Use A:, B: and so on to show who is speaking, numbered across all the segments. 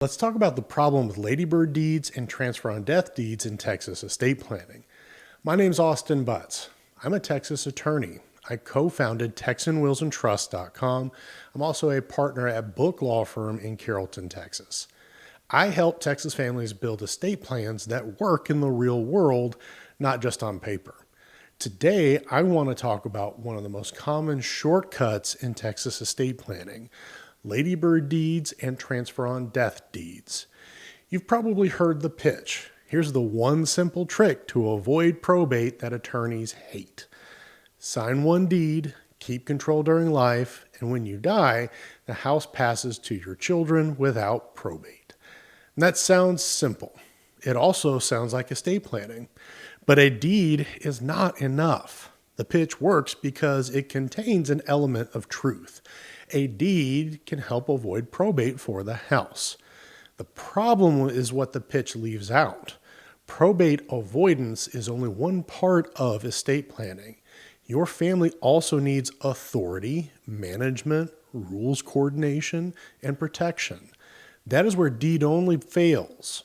A: Let's talk about the problem with ladybird deeds and transfer on death deeds in Texas estate planning. My name's Austin Butts. I'm a Texas attorney. I co-founded TexanWillsandTrusts.com. I'm also a partner at Book Law Firm in Carrollton, Texas. I help Texas families build estate plans that work in the real world, not just on paper. Today, I want to talk about one of the most common shortcuts in Texas estate planning: ladybird deeds and transfer on death deeds. You've probably heard the pitch. Here's the one simple trick to avoid probate that attorneys hate. Sign one deed, keep control during life, and when you die, the house passes to your children without probate. And that sounds simple. It also sounds like estate planning. But a deed is not enough. The pitch works because it contains an element of truth. A deed can help avoid probate for the house. The problem is what the pitch leaves out. Probate avoidance is only one part of estate planning. Your family also needs authority, management, rules coordination, and protection. That is where deed only fails.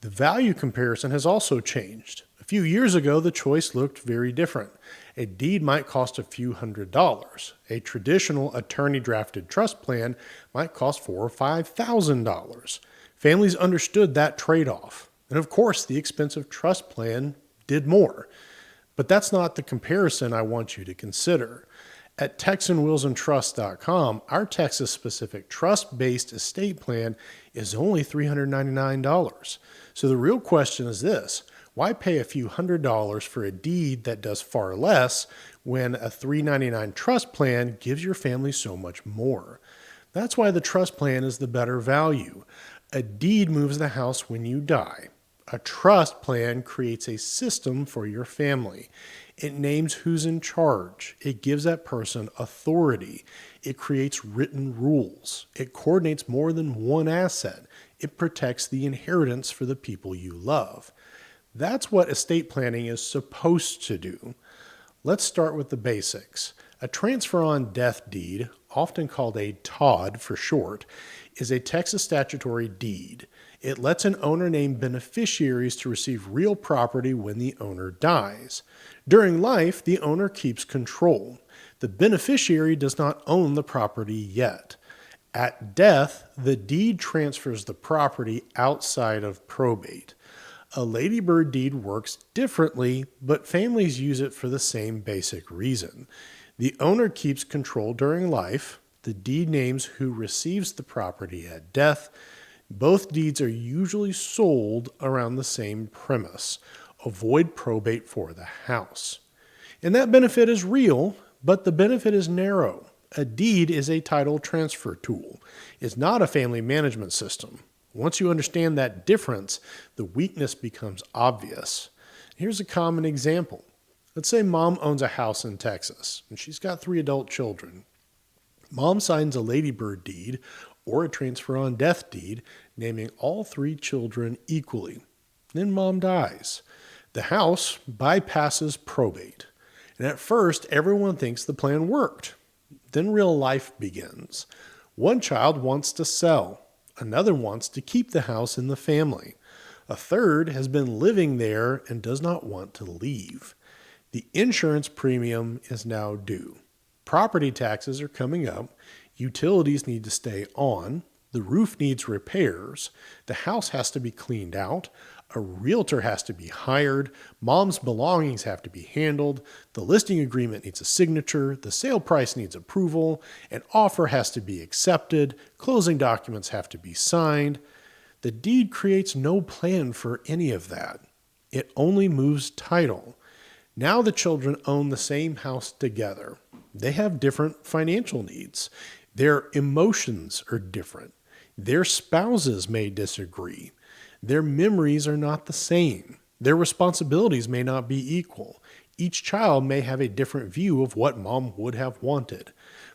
A: The value comparison has also changed. A few years ago, the choice looked very different. A deed might cost a few $100s. A traditional attorney-drafted trust plan might cost $4,000 or $5,000. Families understood that trade-off. And of course, the expensive trust plan did more. But that's not the comparison I want you to consider. At TexanWillsandTrusts.com, our Texas-specific trust-based estate plan is only $399. So the real question is this: why pay a few $100s for a deed that does far less when a $399 trust plan gives your family so much more? That's why the trust plan is the better value. A deed moves the house when you die. A trust plan creates a system for your family. It names who's in charge. It gives that person authority. It creates written rules. It coordinates more than one asset. It protects the inheritance for the people you love. That's what estate planning is supposed to do. Let's start with the basics. A transfer on death deed, often called a TOD for short, is a Texas statutory deed. It lets an owner name beneficiaries to receive real property when the owner dies. During life, the owner keeps control. The beneficiary does not own the property yet. At death, the deed transfers the property outside of probate. A ladybird deed works differently, but families use it for the same basic reason. The owner keeps control during life. The deed names who receives the property at death. Both deeds are usually sold around the same premise: avoid probate for the house. And that benefit is real, but the benefit is narrow. A deed is a title transfer tool. It's not a family management system. Once you understand that difference, the weakness becomes obvious. Here's a common example. Let's say mom owns a house in Texas, and she's got 3 adult children. Mom signs a ladybird deed or a transfer on death deed naming all 3 children equally. Then mom dies. The house bypasses probate. And at first, everyone thinks the plan worked. Then real life begins. One child wants to sell. Another wants to keep the house in the family. A third has been living there and does not want to leave. The insurance premium is now due. Property taxes are coming up. Utilities need to stay on. The roof needs repairs. The house has to be cleaned out. A realtor has to be hired. Mom's belongings have to be handled. The listing agreement needs a signature. The sale price needs approval. An offer has to be accepted. Closing documents have to be signed. The deed creates no plan for any of that. It only moves title. Now the children own the same house together. They have different financial needs. Their emotions are different. Their spouses may disagree. Their memories are not the same. Their responsibilities may not be equal. Each child may have a different view of what mom would have wanted.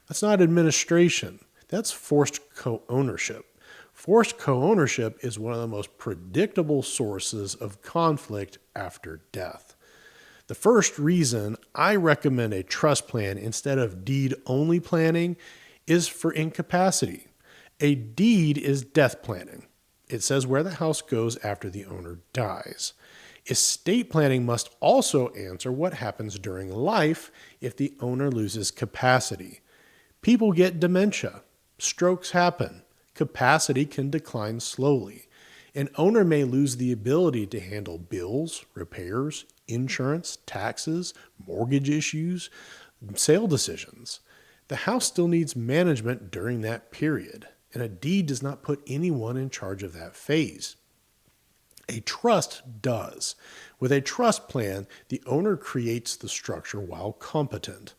A: That's not administration. That's forced co-ownership. Forced co-ownership is one of the most predictable sources of conflict after death. The first reason I recommend a trust plan instead of deed-only planning is for incapacity. A deed is death planning. It says where the house goes after the owner dies. Estate planning must also answer what happens during life if the owner loses capacity. People get dementia. Strokes happen. Capacity can decline slowly. An owner may lose the ability to handle bills, repairs, insurance, taxes, mortgage issues, sale decisions. The house still needs management during that period, and a deed does not put anyone in charge of that phase. A trust does. With a trust plan, the owner creates the structure while competent.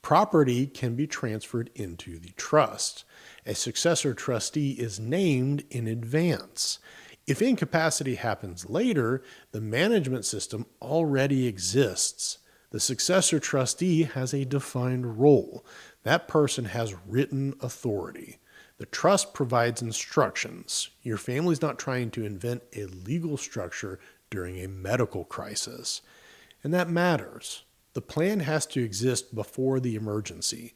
A: Property can be transferred into the trust. A successor trustee is named in advance. If incapacity happens later, the management system already exists. The successor trustee has a defined role. That person has written authority. The trust provides instructions. Your family's not trying to invent a legal structure during a medical crisis. And that matters. The plan has to exist before the emergency.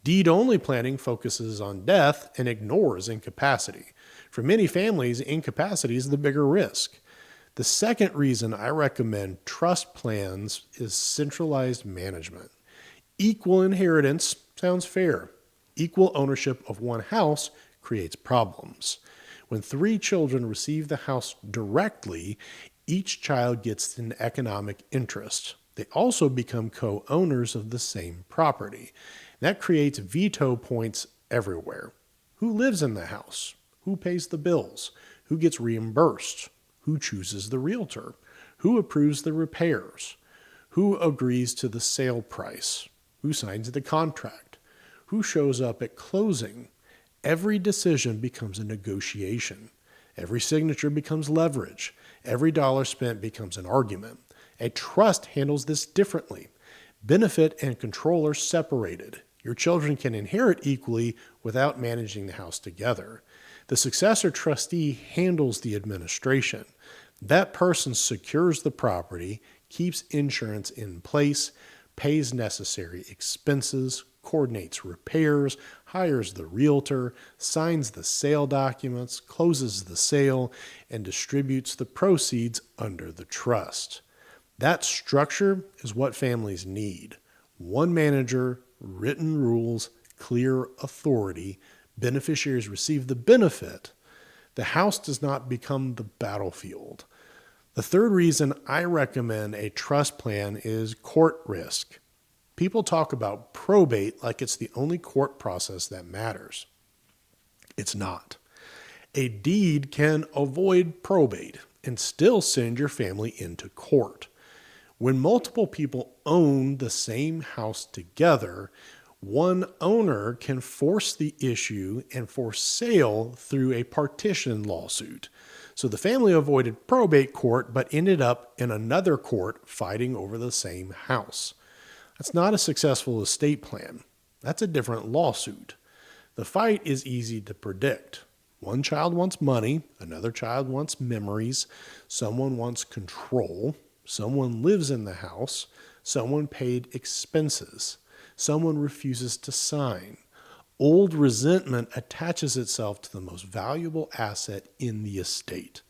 A: Deed-only planning focuses on death and ignores incapacity. For many families, incapacity is the bigger risk. The second reason I recommend trust plans is centralized management. Equal inheritance sounds fair. Equal ownership of one house creates problems. When 3 children receive the house directly, each child gets an economic interest. They also become co-owners of the same property. That creates veto points everywhere. Who lives in the house? Who pays the bills? Who gets reimbursed? Who chooses the realtor? Who approves the repairs? Who agrees to the sale price? Who signs the contract? Who shows up at closing? Every decision becomes a negotiation. Every signature becomes leverage. Every dollar spent becomes an argument. A trust handles this differently. Benefit and control are separated. Your children can inherit equally without managing the house together. The successor trustee handles the administration. That person secures the property, keeps insurance in place, pays necessary expenses, coordinates repairs, hires the realtor, signs the sale documents, closes the sale, and distributes the proceeds under the trust. That structure is what families need. One manager, written rules, clear authority. Beneficiaries receive the benefit. The house does not become the battlefield. The third reason I recommend a trust plan is court risk. People talk about probate like it's the only court process that matters. It's not. A deed can avoid probate and still send your family into court. When multiple people own the same house together, one owner can force the issue and force sale through a partition lawsuit. So the family avoided probate court but ended up in another court fighting over the same house. That's not a successful estate plan. That's a different lawsuit. The fight is easy to predict. One child wants money, another child wants memories, someone wants control, someone lives in the house, someone paid expenses, someone refuses to sign. Old resentment attaches itself to the most valuable asset in the estate.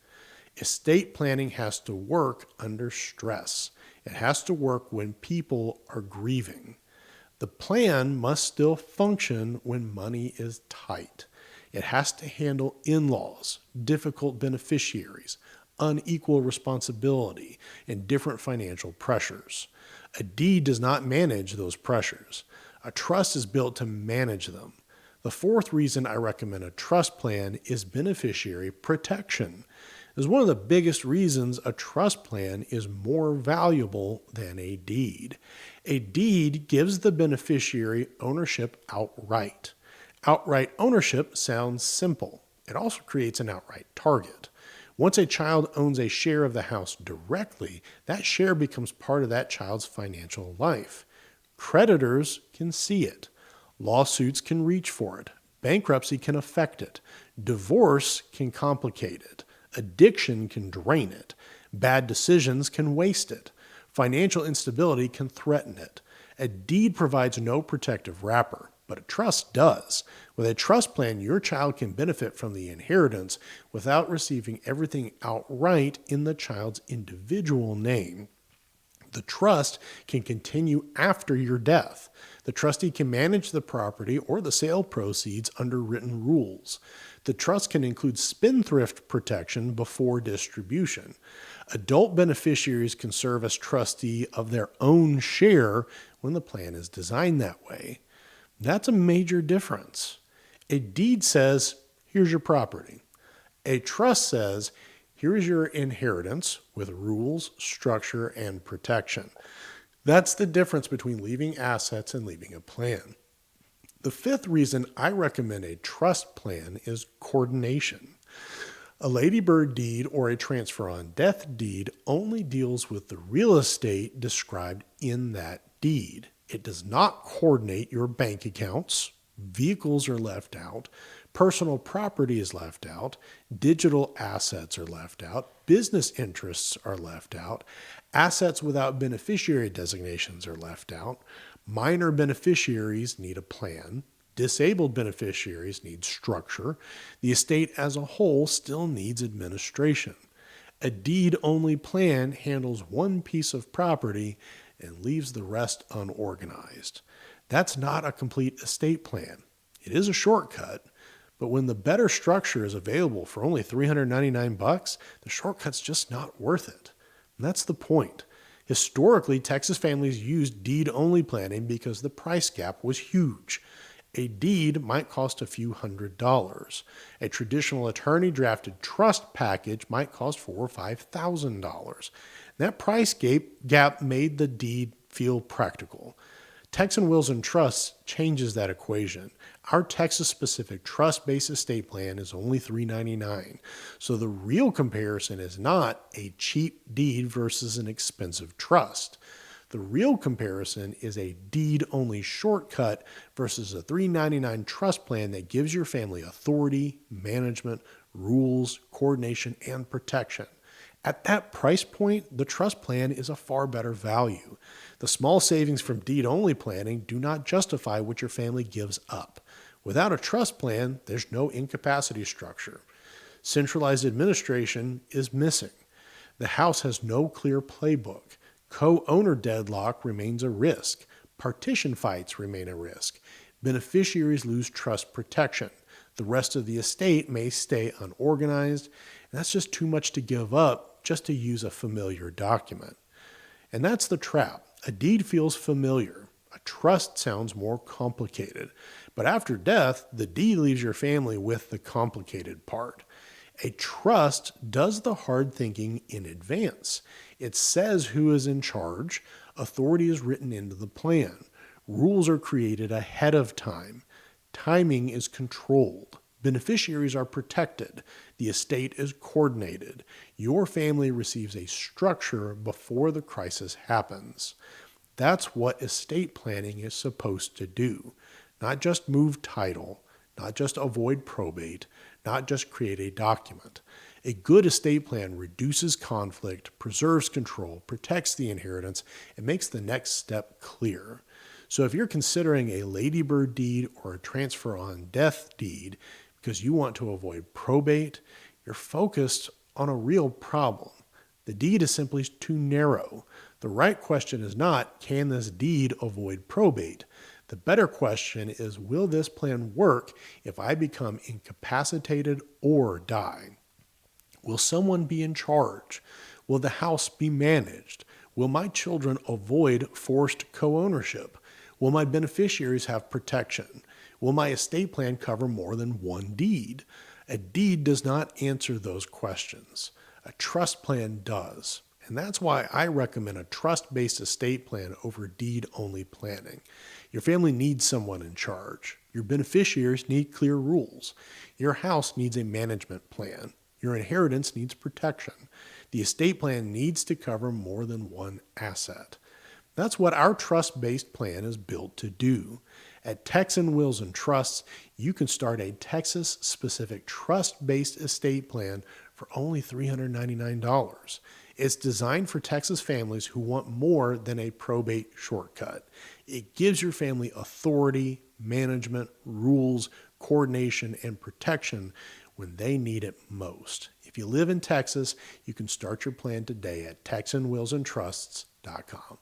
A: Estate planning has to work under stress. It has to work when people are grieving. The plan must still function when money is tight. It has to handle in-laws, difficult beneficiaries, unequal responsibility, and different financial pressures. A deed does not manage those pressures. A trust is built to manage them. The fourth reason I recommend a trust plan is beneficiary protection. Is one of the biggest reasons a trust plan is more valuable than a deed. A deed gives the beneficiary ownership outright. Outright ownership sounds simple. It also creates an outright target. Once a child owns a share of the house directly, that share becomes part of that child's financial life. Creditors can see it. Lawsuits can reach for it. Bankruptcy can affect it. Divorce can complicate it. Addiction can drain it. Bad decisions can waste it. Financial instability can threaten it. A deed provides no protective wrapper. but a trust does. With a trust plan, your child can benefit from the inheritance without receiving everything outright in the child's individual name. The trust can continue after your death. The trustee can manage the property or the sale proceeds under written rules. The trust can include spendthrift protection before distribution. Adult beneficiaries can serve as trustee of their own share when the plan is designed that way. That's a major difference. A deed says, here's your property. A trust says, here is your inheritance with rules, structure, and protection. That's the difference between leaving assets and leaving a plan. The fifth reason I recommend a trust plan is coordination. A ladybird deed or a transfer on death deed only deals with the real estate described in that deed. It does not coordinate your bank accounts. Vehicles are left out. Personal property is left out. Digital assets are left out. Business interests are left out. Assets without beneficiary designations are left out. Minor beneficiaries need a plan. Disabled beneficiaries need structure. The estate as a whole still needs administration. A deed-only plan handles one piece of property and leaves the rest unorganized. That's not a complete estate plan. It is a shortcut, but when the better structure is available for only $399, the shortcut's just not worth it. And that's the point. Historically, Texas families used deed-only planning because the price gap was huge. A deed might cost a few $100s. A traditional attorney-drafted trust package might cost $4,000 or $5,000. That price gap made the deed feel practical. Texan Wills and Trusts changes that equation. Our Texas-specific trust-based estate plan is only $399. So the real comparison is not a cheap deed versus an expensive trust. The real comparison is a deed-only shortcut versus a $399 trust plan that gives your family authority, management, rules, coordination, and protection. At that price point, the trust plan is a far better value. The small savings from deed-only planning do not justify what your family gives up. Without a trust plan, there's no incapacity structure. Centralized administration is missing. The house has no clear playbook. Co-owner deadlock remains a risk. Partition fights remain a risk. Beneficiaries lose trust protection. The rest of the estate may stay unorganized, and that's just too much to give up just to use a familiar document. And that's the trap. A deed feels familiar. A trust sounds more complicated. But after death, the deed leaves your family with the complicated part. A trust does the hard thinking in advance. It says who is in charge. Authority is written into the plan. Rules are created ahead of time. Timing is controlled. Beneficiaries are protected. The estate is coordinated. Your family receives a structure before the crisis happens. That's what estate planning is supposed to do. Not just move title, not just avoid probate, not just create a document. A good estate plan reduces conflict, preserves control, protects the inheritance, and makes the next step clear. So if you're considering a ladybird deed or a transfer on death deed because you want to avoid probate, you're focused on a real problem. The deed is simply too narrow. The right question is not, can this deed avoid probate? The better question is, will this plan work if I become incapacitated or die? Will someone be in charge? Will the house be managed? Will my children avoid forced co-ownership? Will my beneficiaries have protection? Will my estate plan cover more than one deed? A deed does not answer those questions. A trust plan does. And that's why I recommend a trust-based estate plan over deed-only planning. Your family needs someone in charge. Your beneficiaries need clear rules. Your house needs a management plan. Your inheritance needs protection. The estate plan needs to cover more than one asset. That's what our trust-based plan is built to do. At Texan Wills and Trusts, you can start a Texas-specific trust-based estate plan for only $399. It's designed for Texas families who want more than a probate shortcut. It gives your family authority, management, rules, coordination, and protection when they need it most. If you live in Texas, you can start your plan today at TexanWillsandTrusts.com.